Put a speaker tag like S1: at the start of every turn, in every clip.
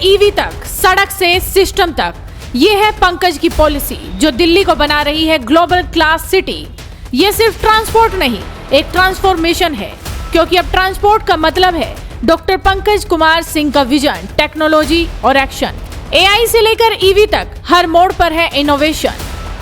S1: EV तक, सड़क से सिस्टम तक, ये है पंकज की पॉलिसी जो दिल्ली को बना रही है ग्लोबल क्लास सिटी। ये सिर्फ ट्रांसपोर्ट नहीं, एक ट्रांसफॉर्मेशन है, क्योंकि अब ट्रांसपोर्ट का मतलब है डॉक्टर पंकज कुमार सिंह का विजन, टेक्नोलॉजी और एक्शन। एआई से लेकर ईवी तक हर मोड़ पर है इनोवेशन।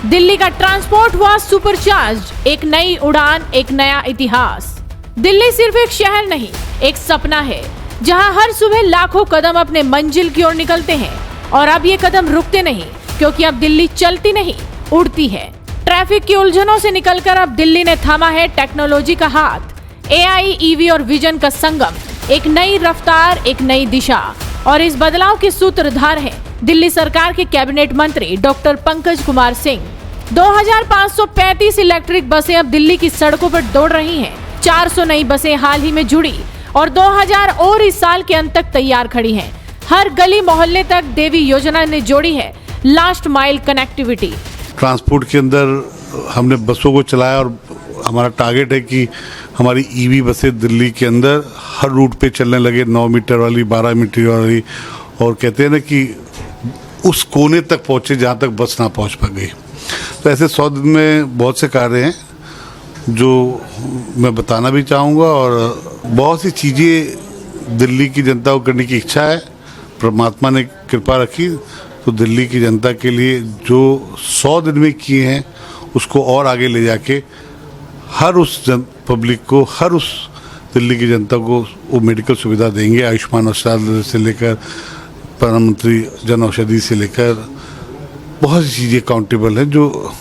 S1: दिल्ली का ट्रांसपोर्ट हुआ सुपरचार्ज्ड, एक नई उड़ान, एक नया इतिहास। दिल्ली सिर्फ एक शहर नहीं, एक सपना है जहां हर सुबह लाखों कदम अपने मंजिल की ओर निकलते हैं। और अब ये कदम रुकते नहीं, क्योंकि अब दिल्ली चलती नहीं, उड़ती है। ट्रैफिक की उलझनों से निकलकर अब दिल्ली ने थामा है टेक्नोलॉजी का हाथ। एआई, ईवी और विजन का संगम, एक नई रफ्तार, एक नई दिशा। और इस बदलाव के सूत्रधार हैं दिल्ली सरकार के कैबिनेट मंत्री डॉक्टर पंकज कुमार सिंह। 2535 इलेक्ट्रिक बसें अब दिल्ली की सड़कों पर दौड़ रही हैं। 400 नई बसें हाल ही में जुड़ी और 2000 और इस साल के अंत तक तैयार खड़ी हैं। हर गली मोहल्ले तक देवी योजना ने जोड़ी है लास्ट माइल कनेक्टिविटी।
S2: ट्रांसपोर्ट के अंदर हमने बसों को चलाया और हमारा टारगेट है कि हमारी ईवी बसें दिल्ली के अंदर हर रूट पे चलने लगे, 9 मीटर वाली, 12 मीटर वाली, और कहते हैं ना कि उस कोने तक पहुँचे जहाँ तक बस ना पहुँच पा गई। तो ऐसे 100 दिन में बहुत से कार्य हैं जो मैं बताना भी चाहूँगा, और बहुत सी चीज़ें दिल्ली की जनता को करने की इच्छा है। परमात्मा ने कृपा रखी तो दिल्ली की जनता के लिए जो 100 दिन में किए हैं उसको और आगे ले जाके हर उस पब्लिक को, हर उस दिल्ली की जनता को वो मेडिकल सुविधा देंगे। आयुष्मान औषधालय से लेकर प्रधानमंत्री जन औषधि से लेकर बहुत सी चीज़ें काउंटेबल हैं जो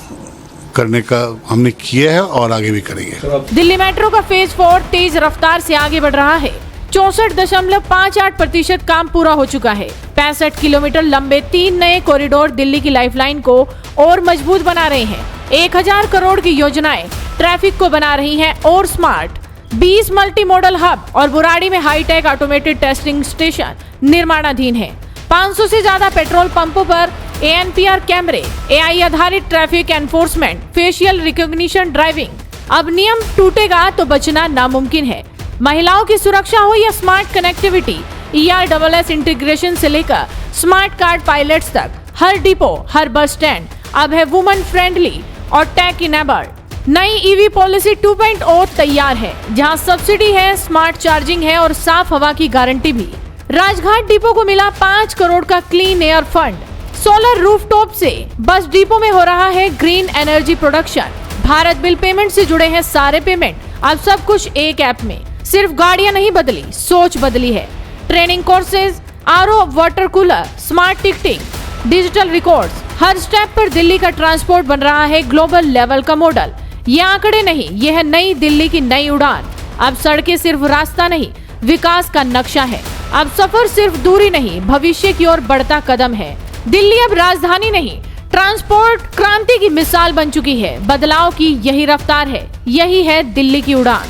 S2: करने का हमने किया है और आगे भी करेंगे।
S1: दिल्ली मेट्रो का फेज 4 तेज रफ्तार से आगे बढ़ रहा है। 64.58% काम पूरा हो चुका है। 65 किलोमीटर लंबे 3 नए कॉरिडोर दिल्ली की लाइफलाइन को और मजबूत बना रहे हैं। 1000 करोड़ की योजनाएं ट्रैफिक को बना रही हैं और स्मार्ट। 20 मल्टी मॉडल हब और बुराड़ी में हाईटेक ऑटोमेटेड टेस्टिंग स्टेशन निर्माणाधीन है। 500 से ज्यादा पेट्रोल पंपों पर ANPR कैमरे, AI आधारित traffic enforcement, facial recognition driving. अब नियम टूटेगा तो बचना नामुमकिन है। महिलाओं की सुरक्षा हो या स्मार्ट कनेक्टिविटी, ERSS इंटीग्रेशन से लेकर स्मार्ट कार्ड पायलट्स तक, हर डिपो, हर बस स्टैंड अब है वुमन फ्रेंडली और टेक इनेबल्ड। नई ईवी पॉलिसी 2.0 तैयार है, जहां सब्सिडी है, स्मार्ट चार्जिंग है और साफ हवा की गारंटी भी। राजघाट डिपो को मिला 5 करोड़ का clean air fund. Solar rooftop से बस डिपो में हो रहा है green energy production. Bharat bill payment से जुड़े हैं सारे पेमेंट, अब सब कुछ एक ऐप में। सिर्फ गाड़ियां नहीं बदली, सोच बदली है। Training courses, RO water cooler, smart ticketing, digital records, हर स्टेप पर दिल्ली का ट्रांसपोर्ट बन रहा है ग्लोबल लेवल का मॉडल। ये आंकड़े नहीं, ये है नई दिल्ली की नई उड़ान। अब सड़कें सिर्फ रास्ता नहीं, विकास का नक्शा है। अब सफर सिर्फ दूरी नहीं, भविष्य की ओर बढ़ता कदम है। दिल्ली अब राजधानी नहीं, ट्रांसपोर्ट क्रांति की मिसाल बन चुकी है। बदलाव की यही रफ्तार है, यही है दिल्ली की उड़ान।